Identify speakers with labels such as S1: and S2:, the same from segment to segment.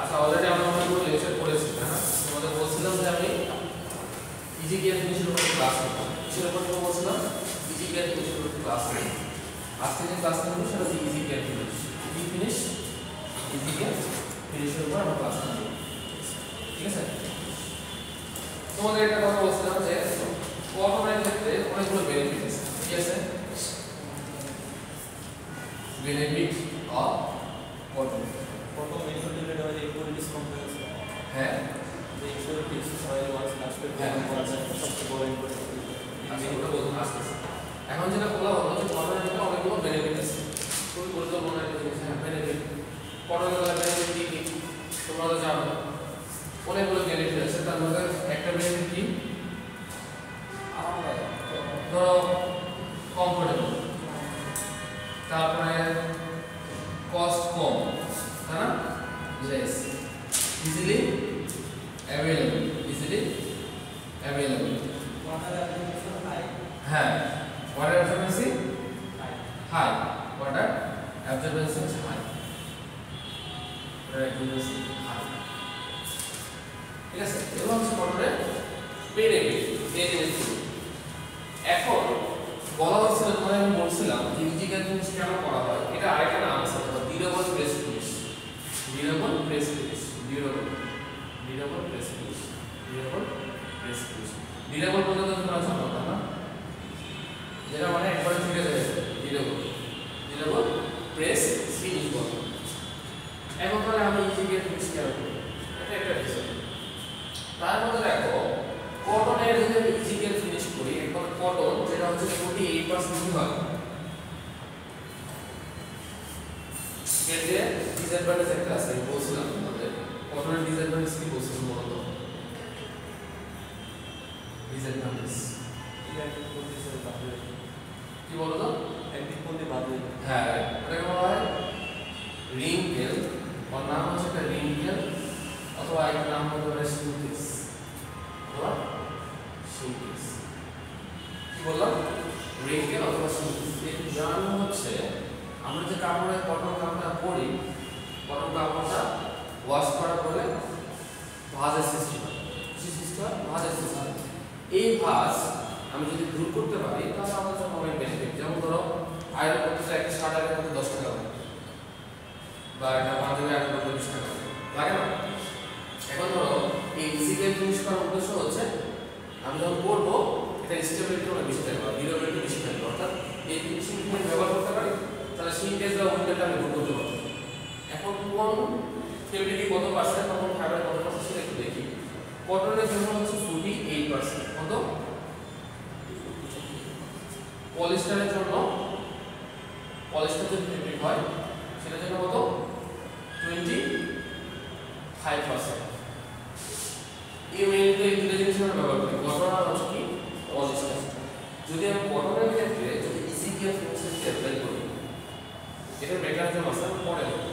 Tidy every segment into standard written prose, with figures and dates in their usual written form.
S1: আচ্ছা অলরেডি আমরা অনেকগুলো লেকচার করেছি না, তোমাদের বলছিলাম যে আমি ইজি কেয়ার ফিনিশের উপর ক্লাস করব। কিসের উপর বলছিলাম? ইজি কেয়ার ফিনিশের উপর ক্লাস করব। আজকে যে ক্লাস করব সেটা হচ্ছে easy care finish. Easy care ফিনিশের উপর আমরা ক্লাস করব। ঠিক আছে? তোমাদের একটা কথা বলছিলাম যে কটনের ক্ষেত্রে অনেকগুলো বেনিফিট আছে। ঠিক আছে? Benefit of cotton.
S2: Cotton method হয় যে ইম্পোর্টেন্স কম্পেয়ার
S1: হ্যাঁ
S2: যে ইম্পোর্টেন্স সবাই ওয়ান্স লাস্ট পে করা যায় সবচেয়ে বড় ইম্পোর্টেন্স।
S1: আমি ওটা বলতে আসতেছি। এখন যেটা বলা হলো যে কটনের ক্ষেত্রে অনেকগুলো বেনিফিট আছে। খুবই গুরুত্বপূর্ণ একটা জিনিস। হ্যাঁ, বেনিফিট। কটনের বেনিফিট কি কি তোমরা তো জানো। অনেকগুলো বেনিফিট আছে, তার মধ্যে একটা বেনিফিট কি? ধরো কমফোর্টেবল, তারপরে কস্ট কম, তাই না? লেস, ইজিলি অ্যাভেলেবল, হ্যাঁ, ওয়াটার অ্যাবজর্বেন্সি হাই, ওয়াটার অ্যাবজর্বেন্সি হাই, ঠিক আছে? এগুলো হচ্ছে কটনের বেনিফিট। এই জিনিসগুলো এখন বলা হচ্ছিল, তোমায় আমি বলছিলাম যে ইজি কেয়ার ফিনিশ কেন করা হয়, এটা আরেকটা নাম আছে, durable press finish. Durable press finish, durable press finish, durable press finish. Durable বলতে তো তোমরা জানো না, যেটা মানে একবারে থেকে যাবে। ডিউরেবল প্রেস ফিনিশ বলে। এখন তাহলে আমি ইজি কেয়ার ফিনিশ কেন করি, এটা একটা বিষয়। তার মধ্যে দেখো কটনের যদি আমি ইজি কেয়ার ফিনিশ করি, এখন কটন যেটা হচ্ছে 48% হয়, এর যে ডিসঅ্যাডভান্টেজ একটা আছে আমি বলছিলাম তোমাদের। কটনের ডিসঅ্যাডভান্টেজ কি বলছিলাম বলতো? ডিসঅ্যাডভান্টেজ কি বলতো?
S2: একদিক কোনটি বাদে
S1: হ্যাঁ, এটাকে বলা হয় রিঙ্কেল, ওর নাম হচ্ছে একটা রিঙ্কেল, অথবা একটা নাম হতে পারে শিঙ্কেজ, অথবা শিঙ্কেজ। কি বললাম? রিঙ্কেল অথবা শিঙ্কেজ। এর জানো হচ্ছে আমরা যে কাপড়ে কটন কাপড়টা পরি, কটন কাপড়টা ওয়াশ করার পরে ভাঁজের সৃষ্টি হয়। কি সৃষ্টি হয়? ভাঁজের সৃষ্টি হয়। এই ভাঁজ আমি যদি দূর করতে পারি তাহলে আমাদের জন্য অনেক বেনিফিট। যেমন ধরো আয়রন করতে একটা শার্ট আয়রন করতে 10 টাকা লাগে, বা একটা পাঞ্জাবি আয়রন করতে 20 টাকা লাগে না? এখন ধরো এই ইজি কেয়ার ফিনিশ করার উদ্দেশ্য হচ্ছে আমি যখন করবো এটা স্টেবিলিটি অনেক বেশি থাকবে, ডিউরেবিলিটি বেশি থাকবে। অর্থাৎ এই ফিনিশিং আমি ব্যবহার করতে পারি, তাহলে শিঙ্কেজ বা উইন্ডেলটা আমি দূর করতে পারবো। এখন কোন ফেব্রিকে কত পার্সেন্ট, কোন ফাইবারে কত পার্সেন্ট সেটা একটু দেখি। কটনের জন্য হচ্ছে 48%, কত? পলিস্টারের জন্য, পলিস্টার যে ফেব্রিক হয় সেটার জন্য কত? 25%। এই মেইনলি এই দুটো জিনিস আমরা ব্যবহার করি, কটন আর হচ্ছে কি পলিস্টার। যদি আমি কটনের ক্ষেত্রে যদি ইজি কেয়ার ফিনিশের অ্যাপ্লাই করি, এটা মেকানিজম আছে আমি পরে বলবো।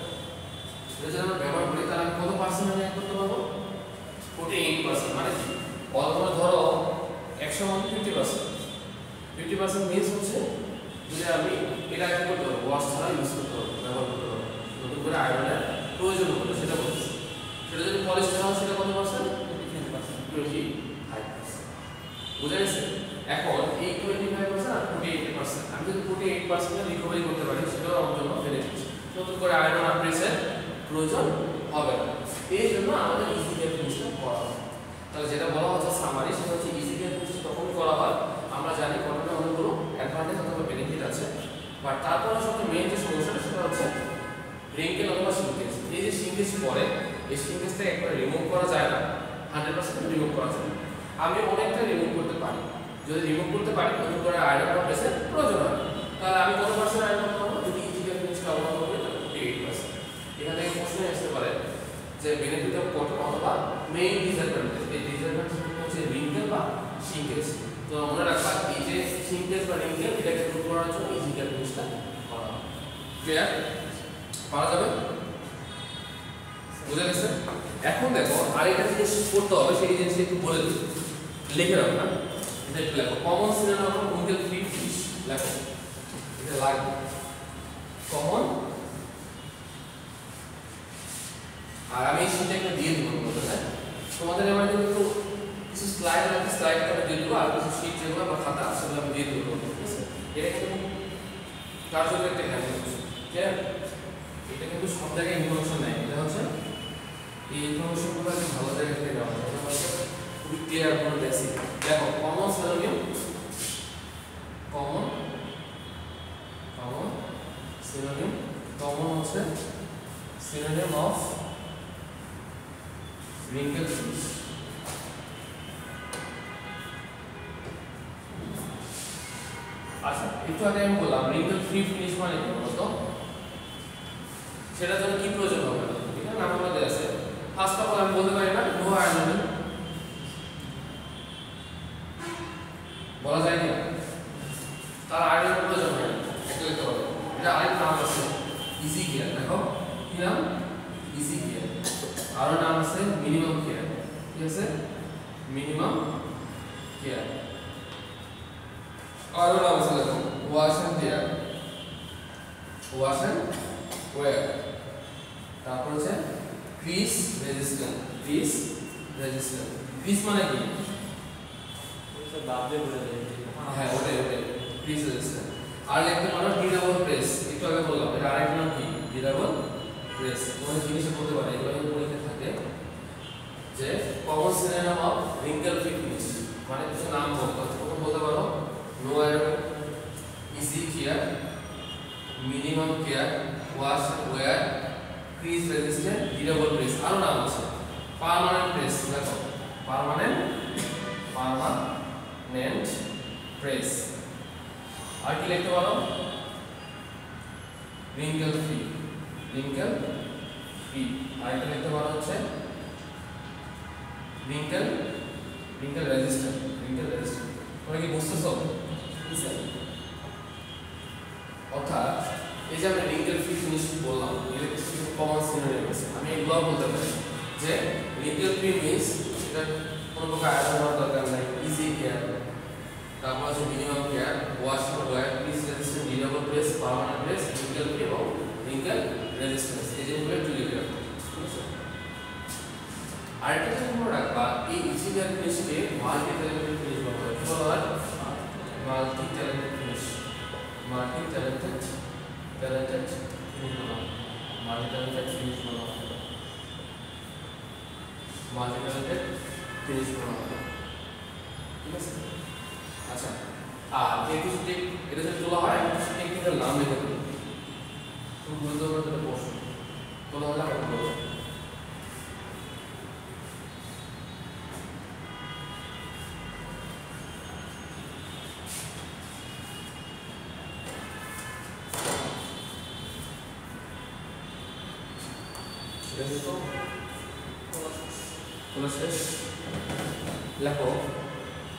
S1: এটা যদি আমরা ব্যবহার করি তাহলে আমি কত পার্সেন্ট আমি অ্যাড করতে পারবো? 48%। মানে কি? অলমোস্ট ধরো 100 মধ্যে 50% মিন্স হচ্ছে যদি আমি এটা কি করতে পারবো, ওয়াশ ছাড়া ইউজ করতে পারবো, ব্যবহার করতে পারবো, নতুন করে আয়রনের প্রয়োজন হবে না, সেটা বলছি। সেটা যদি পলিস্টার হয় সেটা কত পার্সেন্ট? 25%। বুঝা গেছে? এখন এই 25% আর 48%, আমি যদি 48% রিকভারি করতে পারি সেটাও আমার জন্য বেনিফিট। নতুন করে আয়রন আর প্রেসের প্রয়োজন হবে না। এই জন্য আমাদের ইজি কেয়ার ফিনিশটা করা হয়। তাহলে যেটা বলা হচ্ছে সামারি, সেটা হচ্ছে ইজি কেয়ার ফিনিশ তখন করা হয় আমরা জানি কটনে অনেকগুলো অ্যাডভান্টেজ অথবা বেনিফিট আছে, বাট তারপরে সবচেয়ে মেইন যে সমস্যাটা সেটা হচ্ছে রিঙ্কেল অথবা শিঙ্কেজ। এই যে শিঙ্কেজ পরে, এই শিঙ্কেজটা একবারে রিমুভ করা যায় না, 100% রিমুভ করা যায় না। আমি অনেকটা রিমুভ করতে পারি। যদি রিমুভ করতে পারি নতুন করে আয়রন বা প্রেসের প্রয়োজন হয়, তাহলে আমি কত পার্সেন্ট আয়রন করতে পারবো? যদি ইজি কেয়ার ফিনিশটা অবলম্বন করি তাহলে 48%। এখান থেকে প্রশ্ন আসতে পারে যে বেনিফিট অফ কটন অথবা মেইন ডিসঅ্যাডভান্টেজ। এই ডিসঅ্যাডভান্টেজ হচ্ছে রিঙ্কেল বা শিঙ্কেজ। তো মনে রাখবা এই যে শিঙ্কেজ বা রিঙ্কেল এটাকে দূর করার জন্য ইজি কেয়ার ফিনিশটা করা হয়। ক্লিয়ার? পারা যাবে? বুঝে গেছে? এখন দেখো আরেকটা জিনিস করতে হবে, সেই জিনিসটা একটু বলে দিই, লিখে রাখো না, এটা একটু লেখো। কমন সিনোনিম অফ উইন্ডেল ফিট ফিনিশ লেখো, এটা লাগবে। কমন আর আমি এই শীটটা একটু দিয়ে দিব তোমাদের, হ্যাঁ তোমাদের এবার কিন্তু কিছু স্লাইড আছে, স্লাইড করে দিয়ে দেবো, আর কিছু শীট যেগুলো বা খাতা সেগুলো আমি দিয়ে দেবো, ঠিক আছে? এটা কিন্তু কার্যকর একটা হ্যান্ডেল, ঠিক আছে? এটা কিন্তু সব জায়গায় ইনফরমেশন নেই, এটা হচ্ছে এই ইনফরমেশনগুলো আমি ভালো জায়গা থেকে নেওয়া হয়, এটা হচ্ছে খুবই ক্লিয়ার কোনো বেসিক। দেখো common synonym, common synonym, common হচ্ছে সিনোনিম অফ wrinkle finish। আচ্ছা একটু আগে আমি বললাম wrinkle free finish মানে কি বলতো, সেটার জন্য কি প্রয়োজন হবে, ঠিক আছে? নাম বলে আছে, ফার্স্ট অফ অল আমি বলতে পারি না নো আয়রনিং, বলা যায় না, তার আয়রনের প্রয়োজন হয় না, একটা লিখতে হবে। এটা আরেক নাম আছে ইজি কেয়ার, দেখো কি নাম, ইজি কেয়ার। আরো নাম আছে মিনিমাম কেয়ার, ঠিক আছে? Minimum care. আরো নাম আছে দেখো wash and care, wash and wear. তারপর আছে crease resistant, crease resistant. Crease মানে কি?
S2: ওটা বাবলে বলে দেয়।
S1: হ্যাঁ ওটাই ক্রিজ রেজিস্ট্যান্ট। আর একটা মানে ডিউরেবল প্রেস, একটু আগে বললাম, এটা আরেকটা নাম কি, ডিউরেবল প্রেস। কোনো জিনিস বলতে পারে, এগুলো পরীক্ষা থাকে যে common synonym of wrinkle free finish মানে কিছু নাম বলতে হবে, প্রথম বলতে পারো no iron, easy care, minimum care, wash and wear, crease resistant, durable press. আরো নাম আছে পার্মানেন্ট প্রেস, দেখো পার্মানেন্ট প্রেস। আর কি লিখতে পারো wrinkle free, আর এটা লিখতে পারো হচ্ছে wrinkle resistant। তোমরা কি বুঝতেছো? অর্থাৎ এই যে আমরা wrinkle free finish বললাম, এর কিছু কমন সিনোনিম আছে, আমি এগুলো বলতে পারি যে wrinkle free means এটা কোনো প্রকার আয়রন হওয়ার দরকার নাই, ইজি কেয়ার, তারপর আছে minimum care, wash and wear, crease resistant, durable press, permanent press, wrinkle free এবং wrinkle resistance। এই যেগুলো একটু লিখে রাখো, ঠিক আছে? আরেকটা জিনিস মনে রাখবা, এই ইজি কেয়ার ফিনিশকে মাল্টি ট্যালেন্টেড ফিনিশ বলা হয়। কি বলা হয়? মাল্টি ট্যালেন্টেড ফিনিশ বলা হয়, ঠিক আছে? আচ্ছা আর এটা যদি তোলা হয় কিছু টেকনিক্যাল নাম লিখে দেবো, খুব গুরুত্বপূর্ণ একটা প্রশ্ন, তোলা হলে আমরা বলবো। শেষ লেখো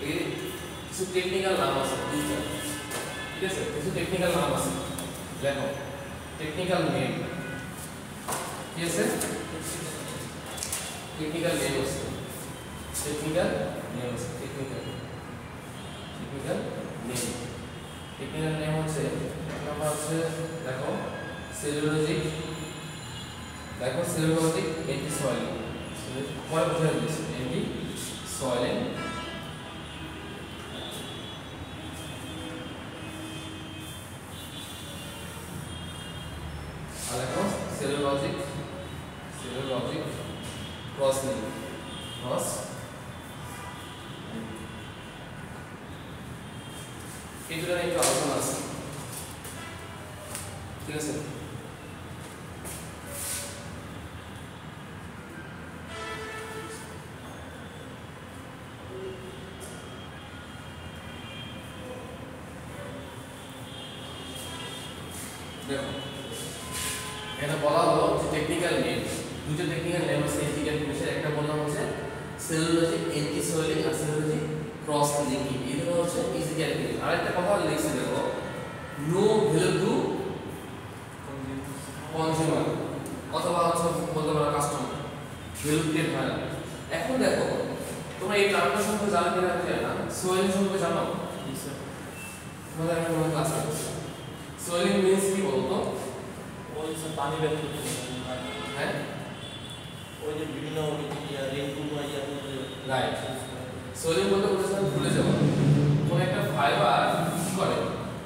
S1: এই কিছু টেকনিক্যাল নাম আছে, ঠিক আছে? কিছু টেকনিক্যাল নাম আছে, লেখো টেকনিক্যাল নেম, কি আছে? টেকনিক্যাল নেম আছে, টেকনিক্যাল নেম হচ্ছে নাম্বার হচ্ছে দেখো সেলুলোজিক, এন্টি সয়েলিং, পরে বোঝা যাচ্ছে এন্টি সয়েলিং। আর দেখো সেলুলোজিক ক্রসলিং, এই দুটো নিয়ে একটু আলোচনা আছে, ঠিক আছে? দেখো এটা বলা হলো যে টেকনিক্যাল নেম, দুটো টেকনিক্যাল নেম আছে ইজি কেয়ার ফিনিশের, একটা বললাম হচ্ছে সেলুলোজিক এন্টি সয়েলিং আর সেলুলোজিক ক্রস লিঙ্কিং, এই দুটো হচ্ছে ইজি কেয়ার ফিনিশ। আরেকটা কথা লিখছি দেখো নো ভ্যালু টু কনজিউমার অথবা হচ্ছে বলতে পারো কাস্টমার, ভ্যালু ক্রিয়েট হয় না। এখন দেখো তোমরা এই টার্মটা সম্পর্কে জানো কিনা জানি না, সোয়েলিং সম্পর্কে জানো? তোমাদের আমি কোনো ক্লাসে সোয়েলিং মিন্স কি বলতো?
S2: পানি বের করতে,
S1: হ্যাঁ রাইট। সোয়েলিং বলতে বলেছিলাম ভুলে যাওয়া। কোন একটা ফাইবার কি করে,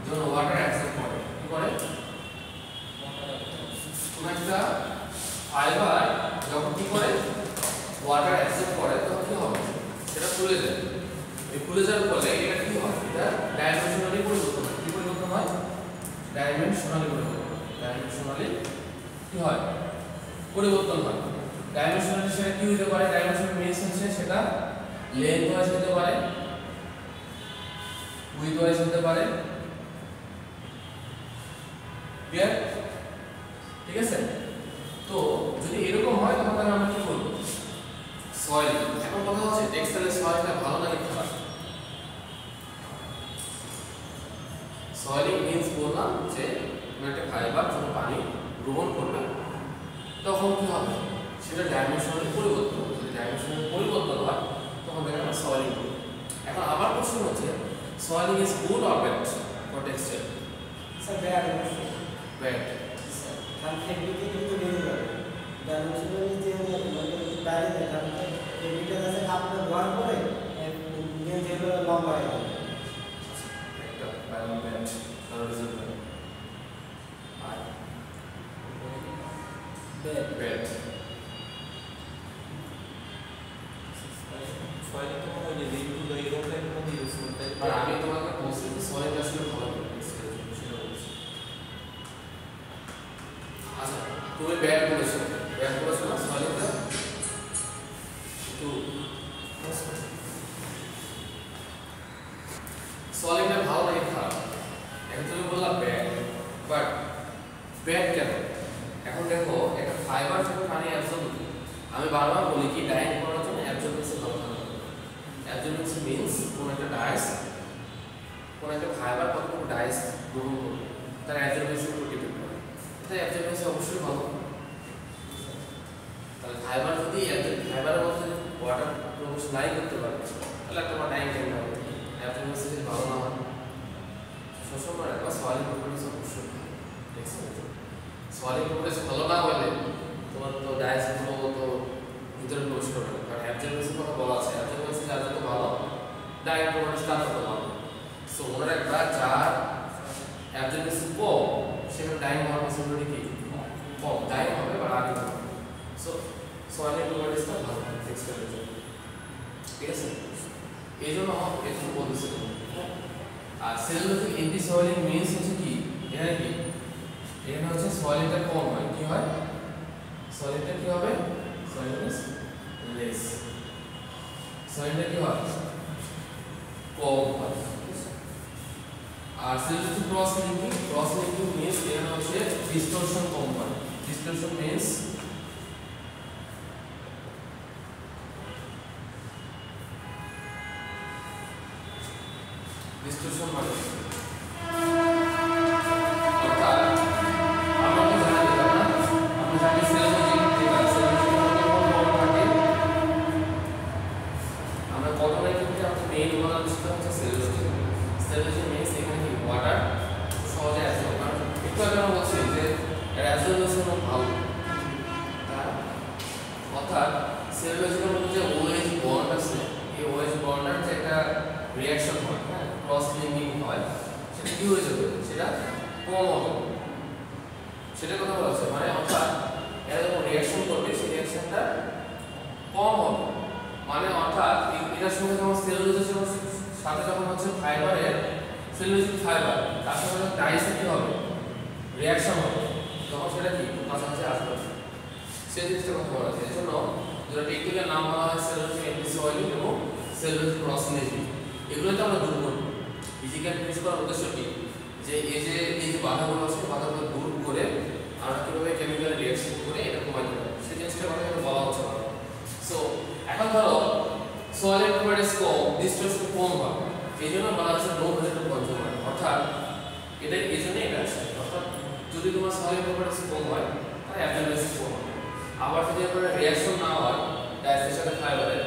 S1: যখন ওয়াটার অ্যাবসর্ব করে, কি করে? কোন একটা ফাইবার যখন কি করে ওয়াটার অ্যাবসর্ব করে তখন কি হবে, সেটা ফুলে যায়। এই ফুলে যাওয়ার ফলে এটা কি হয়, এটা ডাইমেনশনালি পরিবর্তন হয়। কি পরিবর্তন হয়? ডাইমেনশনালি পরিবর্তন হয়। ডাইমেনশনালি কি হয়, পরিবর্তন হয়। ডাইমেনশনালি সেটা কি হতে পারে, ডাইমেনশনাল মিনস হচ্ছে সেটা লেন্থ ওয়াইজ হতে পারে, উইডথ ওয়াইজ হতে পারে। ক্লিয়ার? ঠিক আছে। তো যদি এরকম হয় তখন তাহলে আমরা কি করব, সয়েল। এখন কথা হচ্ছে টেক্সটাইলের সয়েলটা ভালো নাকি খারাপ? সয়েলিং মিন্স বললাম যে একটা ফাইবার যখন পানি গ্রহণ করবে তখন কি হবে, সেটা ডাইমেনশনালি পরিবর্তন হবে। যদি ডাইমেনশনালি পরিবর্তন হয় তখন তাকে আমরা সয়েলিং বলি। এখন আমার প্রশ্ন হচ্ছে soiling is good or bad for textile?
S3: Sir bad
S1: bad.
S3: Sir কারণ ফেব্রিকে কিন্তু বেরিয়ে যাবে ডাইমেনশনালি যে মানে বাইরে যায়, কারণ ফেব্রিকটা আছে কাপড় ব্যবহার করে মেন যেগুলো লম্বা হয়ে যাবে।
S1: একটা প্যারাল ব্যাড তার রিজল্ট আর ব্যাড।
S2: সয়েল তো মনে হয় যে লিড টু দ্য ইউরোপ টাইপের মধ্যে ইউজ করতে হয়।
S1: আর আমি তোমাকে বলছি যে সয়েল আসলে ভালো টেক্সটাইল সেটা বলছি। আচ্ছা তুমি ব্যাড বলেছো, ব্যাড বলেছো না সয়েলটা একটু সয়েলটা ভালো নাকি খারাপ? এখন তুমি বললা ব্যাড, বাট ব্যাড কেন? এখন দেখো একটা ফাইবার যখন পানি অ্যাবজর্ব করে, আমি বারবার বলি কি ডাইং করার জন্য অ্যাবজর্বেন্সি ভালো থাকতে হবে। অ্যাবজর্বেন্সি মিন্স কোন একটা ডাইস, কোন একটা ফাইবার কতটুকু ডাইস গ্রহণ করবে তার অ্যাবজর্বেন্সির উপর ডিপেন্ড করে। তাই অ্যাবজর্বেন্সি অবশ্যই ভালো। তাহলে ফাইবার যদি ফাইবারের মধ্যে ওয়াটার প্রবেশ নাই করতে পারে তাহলে একটা ডাইং কেন হবে, অ্যাবজর্বেন্সি যদি ভালো না হয়। সবসময় একটা সয়েল প্রপার্টিস অবশ্যই সয়েল প্রপার্টিস ভালো না হলে তোমার তো ডাইস গুলো তো ভিতরে প্রবেশ করবে না, কারণ অ্যাবজর্বেন্সির কথা বলা আছে। অ্যাবজর্বেন্সি যার যত ভালো ডাইং প্রপার্টিস তার তত ভালো। সো মনে রাখবা যার অ্যাবজর্বেন্সি কম সেখানে ডাইং হওয়ার পসিবিলিটি কি কম, ডাইং হবে বা আগে হবে। সো সয়েল প্রপার্টিসটা ভালো টেক্সটাইলের জন্য। ঠিক আছে, এই জন্য একটু বলতেছিলাম। আর সেলুলোজিক এন্টি সয়েলিং মিন্স হচ্ছে কি, এখানে কি এখানে হচ্ছে সয়েলিংটা কম হয়। কি হয়, সয়েলিংটা কি হবে, সয়েলিং ইজ লেস। সয়েলিংটা কি হয়, কম হয়। আর cellulosic cross linking, cross linking means এখানে হচ্ছে ডিসটরশন কম হয়। ডিসটরশন মিন্স ডিসটরশন মানে অর্থাৎ আমরা তো জানি না, আমরা জানি সেলুলোজিক যেটা সেলুলোজিক থাকে, আমরা কটনের ক্ষেত্রে আমাদের মেইন উপাদান হচ্ছে সেলুলোজিক। সেলুলোজিক মিন্স এখানে কি ওয়াটার সহজে অ্যাবজর্ব করে। একটু আগে আমরা বলছি যে এর অ্যাবজর্বেশন ভালো, অর্থাৎ সেলুলোজিকের মধ্যে যে ওএইচ বন্ড আছে এই ওএইচ বন্ডের যে একটা রিঅ্যাকশন হয়, হ্যাঁ ক্রস লিঙ্কিং হয়, সেটা কি হয়ে যাবে, সেটা কম হবে। সেটা কথা বলা হচ্ছে, মানে অর্থাৎ এরা যখন রিঅ্যাকশন করবে সেই রিঅ্যাকশনটা কম হবে। মানে অর্থাৎ এটার সঙ্গে যখন সেলুলোজের সাথে যখন হচ্ছে ফাইবারের সেলুলোজিক ফাইবার তার সঙ্গে যখন ডাইসে কি হবে, রিঅ্যাকশন হবে, তখন সেটা কি কাছাকাছি আসবে। সেই জিনিসটা কথা বলা হচ্ছে। এই জন্য যেটা টেকনিক্যাল নাম বলা হয় সেলুলোজিক এন্টি সয়েলিং এবং সেলুলোজিক ক্রস লিঙ্কিং। এগুলোতে আমরা দূর করব। ফিজিক্যাল ফিনিশ করার উদ্দেশ্য কি, যে এই যে বাধাগুলো আছে বাধাগুলো দূর করে আমরা কিভাবে কেমিক্যাল রিঅ্যাকশন করে এটা কমাতে পারি সেই জিনিসটার কথা এখানে বলা হচ্ছে। সো এখন ধরো সয়েলিং প্রপার্টিস কম, ডিসটরশন কম হয়, এই জন্য বলা হচ্ছে লো ভেজিটেবল কনজিউমার। অর্থাৎ এটা এই জন্য এটা আছে, অর্থাৎ যদি তোমার সয়েলিং প্রপার্টিস কম হয় তাহলে অ্যাবজর্বেন্সি কম হবে। আবার যদি আপনার রিঅ্যাকশন না হয় ডাইসের সাথে ফাইবারের,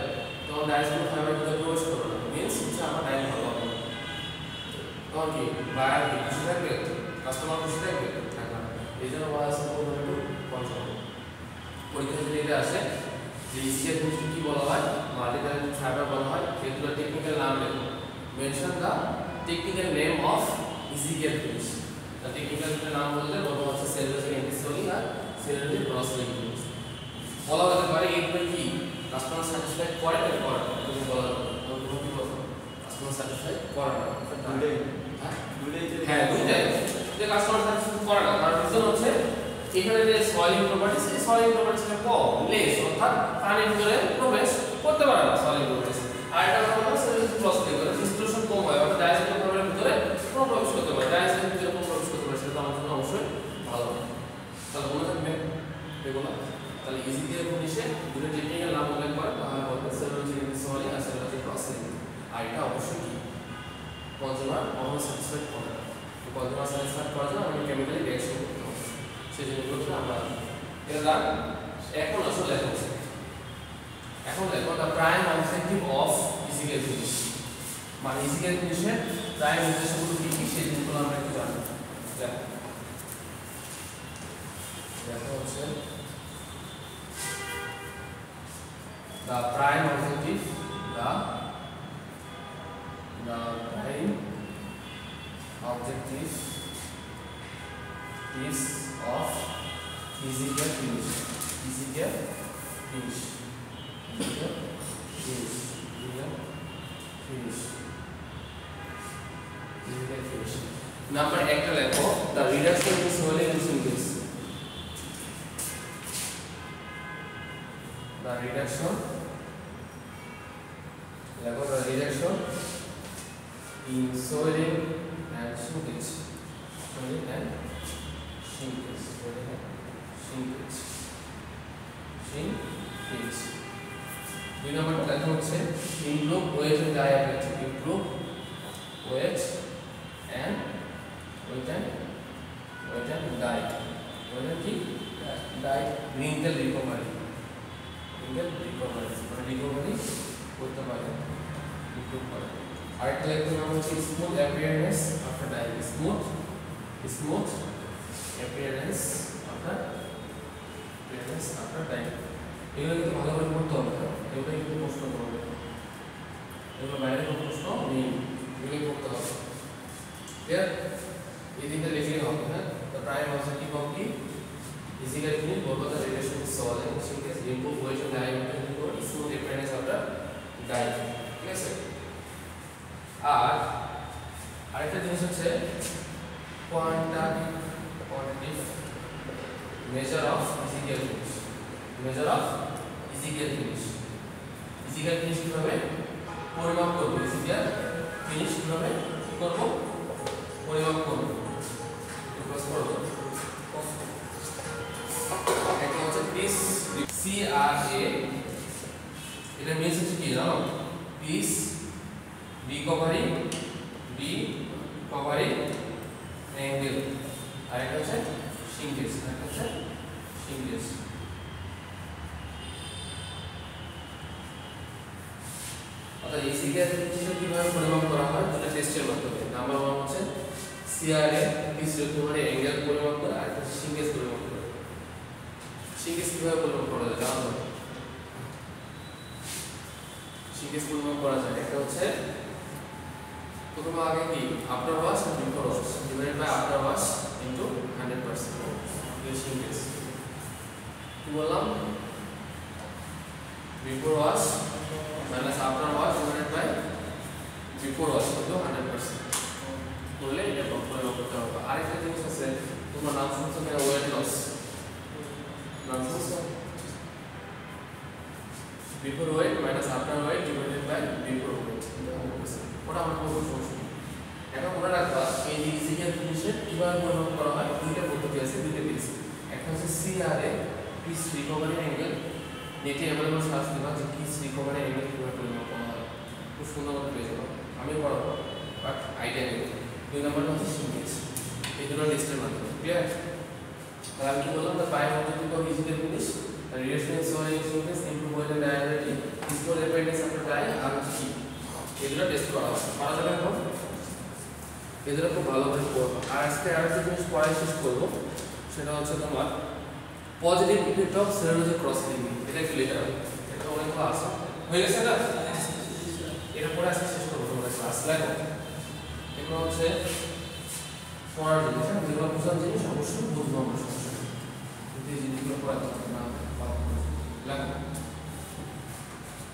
S1: তখন ডাইসগুলো ফাইবারের ভিতরে প্রবেশ করবে না, মিন্স হচ্ছে আমার ডাইং ভালো হবে। তখন কি বায়ার কি খুশি থাকবে, কাস্টমার খুশি থাকবে, থাকবে না। এই জন্য বলা হচ্ছে লো ভেজিটেবল কনজিউমার। পরীক্ষা যদি এটা আসে যে ইজিকেল ফিনিশকে কি বলা হয়, মাল্টিটালেন্টেড ফাইবার বলা হয়। এগুলো টেকনিক্যাল নাম লেখো, mention the technical name of easy care finish. The technical নাম বলতে বলা হচ্ছে সেলুলোজিক অ্যান্টিসোলিং আর সেলুলোজিক ক্রস লিঙ্কিং। বলা হতে পারে এগুলো কি কাস্টমার স্যাটিসফাই করে না করে না, তুমি বলা যাবে তুমি কি বলছো কাস্টমার স্যাটিসফাই করে না,
S2: দুইটাই
S1: হ্যাঁ দুইটাই যে কাস্টমার স্যাটিসফাই করে না। তার রিজন হচ্ছে এখানে যে সলিং প্রপার্টিস, এই সলিং প্রপার্টিসটা কম, লেস, অর্থাৎ পানির ভিতরে প্রবেশ করতে পারে না সলিং প্রপার্টিস। আর এটা হলো সেলুলোজিক ক্রস লিঙ্কিং, ডিস্ট্রকশন কম হয়, অর্থাৎ ডায়াজেটিক প্রপার্টির ভিতরে প্রবেশ করতে পারে, ডায়াজেটিক ভিতরে প্রবেশ করতে পারে, সেটা আমাদের জন্য অবশ্যই ভালো। তাহলে মনে থাকবে এগুলো। তাহলে ইজিকেল ফিনিশে দুটো টেকনিক্যাল নাম উল্লেখ করে, তাহলে বলবে সেলুলোজিক অ্যান্টিসোলিং আর সেলুলোজিক ক্রস লিঙ্কিং। আর এটা অবশ্যই কি কনজিউমার অন্য স্যাটিসফাইড করে না, তো কনজিউমার স্যাটিসফাইড করার জন্য আমাদের কেমিক্যালি রিঅ্যাকশন করতে হবে, সেই জিনিসগুলো আমরা এটা এখন আসলে লেখা হচ্ছে। এখন লেখো the prime objective of easy care finish, মানে ইজিকেল ফিনিশের প্রাইম উদ্দেশ্যগুলো কি কি সেই জিনিসগুলো আমরা একটু জানি। লেখা হচ্ছে the prime objective the prime objective is of physical finish, physical finish, physical finish, physical finish. Number একটা লেখো the reduction in swelling and shrinkage, the reduction লেখো the reduction in swelling and shrinkage, swelling and shrinkage, swelling and shrinkage, shrinkage. দুই নম্বরটা লেখা হচ্ছে improve weight and diet, improve weight and diet, weight and কি diet, wrinkle recovery, wrinkle recovery, মানে recovery করতে পারে, improve করে। আরেকটা লেখার নাম হচ্ছে smooth appearance after dyeing, smooth appearance after dyeing। এগুলো কিন্তু ভালো করে পড়তে হবে, এগুলো কিন্তু প্রশ্ন করবে, এগুলো বাইরে কোনো প্রশ্ন নেই, এগুলো পড়তে হবে। ক্লিয়ার? এই দিকটা লিখে হবে। হ্যাঁ, দ্য প্রাইম অবজেক্টিভ অফ কি ইজিকেল ফিনিশ বলবো the relation is solid shrinkage improve wet of diameter into smooth appearance after dyeing. ঠিক আছে? আর আরেকটা জিনিস হচ্ছে quantitative measure of easy care finish, measure of easy care finish. Easy care finish কিভাবে পরিমাপ করব, ইজিকেল ফিনিশ কিভাবে করব পরিমাপ করব, ফোকাস করব। একটা হচ্ছে পিস CRA, এটা মিনস হচ্ছে কি জানো, পিস রিকভারি অ্যাঙ্গেল, আর এটা হচ্ছে শিঙ্কেজ, অর্থাৎ ইজিকেল ফিনিশকে কিভাবে পরিমাপ করা হয় দুটো টেস্টের মাধ্যমে। নাম্বার 1 হচ্ছে CRA পিস রিকভারি অ্যাঙ্গেল পরিমাপ করে, আর একটা শিঙ্কেজ পরিমাপ করে। শিঙ্কেজ কিভাবে পরিমাপ করা যায় জানো? শিঙ্কেজ পরিমাপ করা যায় একটা হচ্ছে প্রথমে আগে কি আফটার ওয়াশ আর before wash divided by after wash into 100%, এই শিঙ্কেজ। কি বললাম? Before wash minus after wash divided by before wash into 100% করলে এটা পরিমাপ করতে হবে। আরেকটা জিনিস আছে তোমার নাম শুনছো না, ওয়েট লস, নাম শুনছো? Before weight minus after weight divided by before weight, ওটা আমরা করবো সমস্যা। এখন মনে রাখবা এই যে ইজিকেল ফিনিশের কিভাবে পরিমাপ করা হয় দুইটা পদ্ধতি আছে, দুইটা পিস। একটা হচ্ছে CRA পিস রিকভারি অ্যাঙ্গেল, নেটে অ্যাভেলেবল সার্চ দিবা যে পিস রিকভারি অ্যাঙ্গেল কিভাবে পরিমাপ করা হয়, খুব সুন্দর মতো পেয়ে যাবো, আমি পড়াবো বাট আইডিয়া নেই। দুই নম্বরটা হচ্ছে শিঙ্কেজ, এই দুটো টেস্টের মাধ্যমে। ক্লিয়ার? তাহলে আমি কি বললাম, the prime objective of easy care finish relation is shrinkage improve wet and diameter smooth appearance after dyeing, আর কি এগুলো টেস্ট করা হয়, করা যাবে এখন এগুলো খুব ভালো করে পড়বো। আর আজকে আরেকটা জিনিস পড়াই শেষ করবো, সেটা হচ্ছে তোমার positive effect of cellulosic cross linking. এটা একটু লিখে রাখো, ক্লাস হয়ে গেছে না এরপরে আজকে শেষ করবো তোমাদের ক্লাস লেখো এগুলো হচ্ছে পড়ার জিনিস যেগুলো বোঝার জিনিস অবশ্যই বুঝবো আমরা সমস্যা কিন্তু এই জিনিসগুলো পড়াতে হবে না লেখো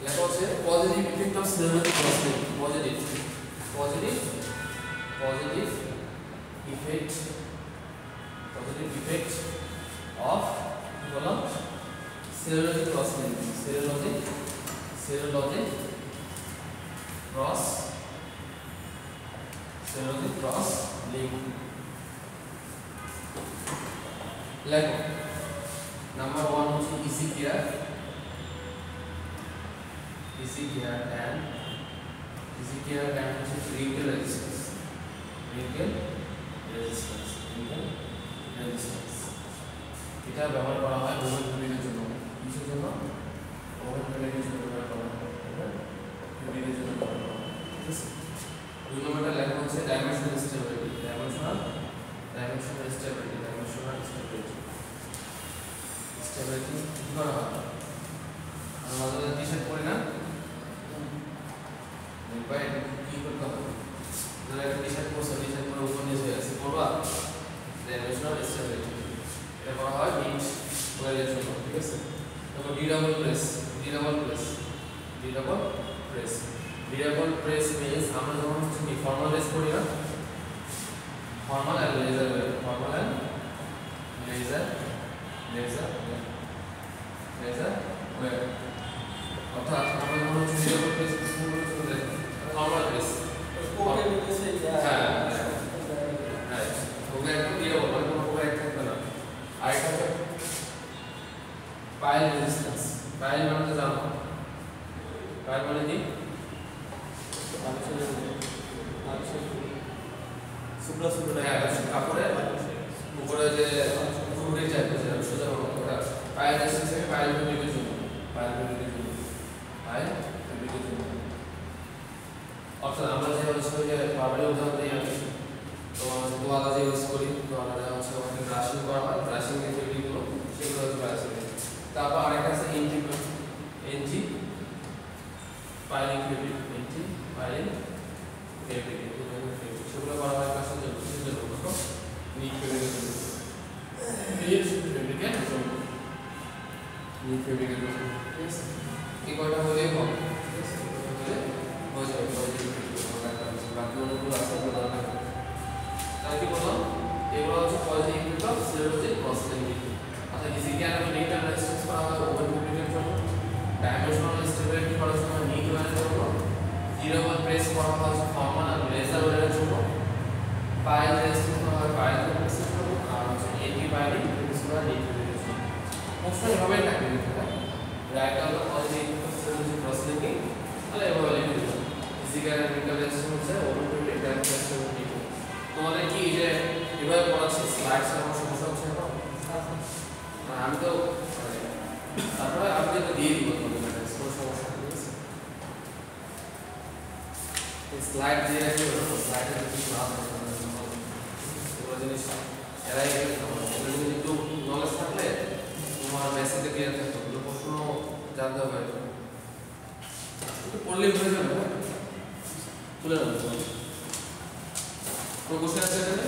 S1: লেখা হচ্ছে positive effect of cinematic crosslink positive effect of বললাম serologic crosslink serologic cross link লেখো নাম্বার 1 হচ্ছে easy care and wrinkle resistance এটা ব্যবহার করা হয় ওভেন ফেব্রিকের জন্য কিসের জন্য ওভেন ফেব্রিকের জন্য ব্যবহার করা হয় ফেব্রিকের জন্য ব্যবহার করা হয় ঠিক আছে 2 নম্বরটা লেখা হচ্ছে ডাইমেনশনাল স্টেবিলিটি কি করা হয় আমরা মাঝে টি-শার্ট পরি না ভাই কি করতে হবে যারা টি-শার্ট পরছে টি-শার্ট পরে উপর নিচে হয়ে আছে পড়বা ডাইমেনশনাল স্টেবিলিটি এটা করা হয় নিট ওয়েলের জন্য ঠিক আছে তারপর ডি ডাবল প্রেস মিন্স আমরা যখন হচ্ছে কি ফর্মাল ড্রেস পরি না ফর্মাল এন্ড লেজার ওয়্যার অর্থাৎ আমরা যখন হচ্ছে D double press formal dress
S3: ওকে বলতেছে
S1: হ্যাঁ রাইট ওকে একদম ডি ডাবল মানে কোনো ওকে এক থাকবে না আরেকটা হচ্ছে পাইল রেজিস্ট্যান্স পাইল মানে তো জানো পাইল মানে কি কাপড়ে উপরে যে ফুটের চাইতে সোজা ওটা পাইল রেজিস্ট্যান্স থেকে পাইল ফেব্রিকের জন্য অর্থাৎ আমরা যে হচ্ছে যে পাউডার উদাহরণ দিই আমি তো দোয়ালা যে ইউজ করি দোয়ালা হচ্ছে ওখানে ব্রাশিং করা হয় ব্রাশিং যে ফেব্রিকগুলো সেগুলো হচ্ছে ব্রাশিং তারপর আরেকটা আছে এনজি পাইলিং ফেব্রিক সেগুলো করা হয় কাজের জন্য কিসের জন্য নিট ফেব্রিকের জন্য ঠিক আছে এই কয়টা হলেই হবে ঠিক আছে হয়ে যাবে বাকি অনেকগুলো আছে তাই কি বললাম এগুলো হচ্ছে positive effect of serologic crosslink অর্থাৎ ইজিকে আর নিট অ্যানালাইসিস করা হয় ওভেন ফেব্রিকের জন্য ডাইমেনশনাল স্টেবিলিটি করার জন্য নিট ওয়্যারের জন্য ডিউরেবল প্রেস করা হয় ফর্মাল আর লেজার ওয়্যারের জন্য পাইল রেজিস্ট্যান্স করা হয় পাইল রেজিস্ট্যান্স জন্য আর হচ্ছে এন্টি পাইলিং প্রেস করা নিট ফেব্রিকের জন্য প্রশ্ন এভাবে থাকবে right on the positive effect of serologic crosslink তাহলে এভাবে লিখে দিলাম ইজিকে আর নিট অ্যানালাইসিস হচ্ছে ওভেন ফেব্রিক ডাইমেনশনাল তোমাদের কি এই যে এভাবে পড়াচ্ছি স্লাইডস এর সমস্যা হচ্ছে এখন আমি তো তারপরে আমি তো দিয়ে দিব তোমাদের কোনো সমস্যা নেই স্লাইড দিয়ে রাখি স্লাইডে কিছু না এগুলো জিনিস এরাই এগুলো জিনিস একটু নলেজ থাকলে তোমার বেসিকটা ক্লিয়ার থাকবে ওগুলো প্রশ্ন জানতে হবে একটু পড়লেই হয়ে যাবে তুলে নেবো কোনো কোশ্চেন আছে এখানে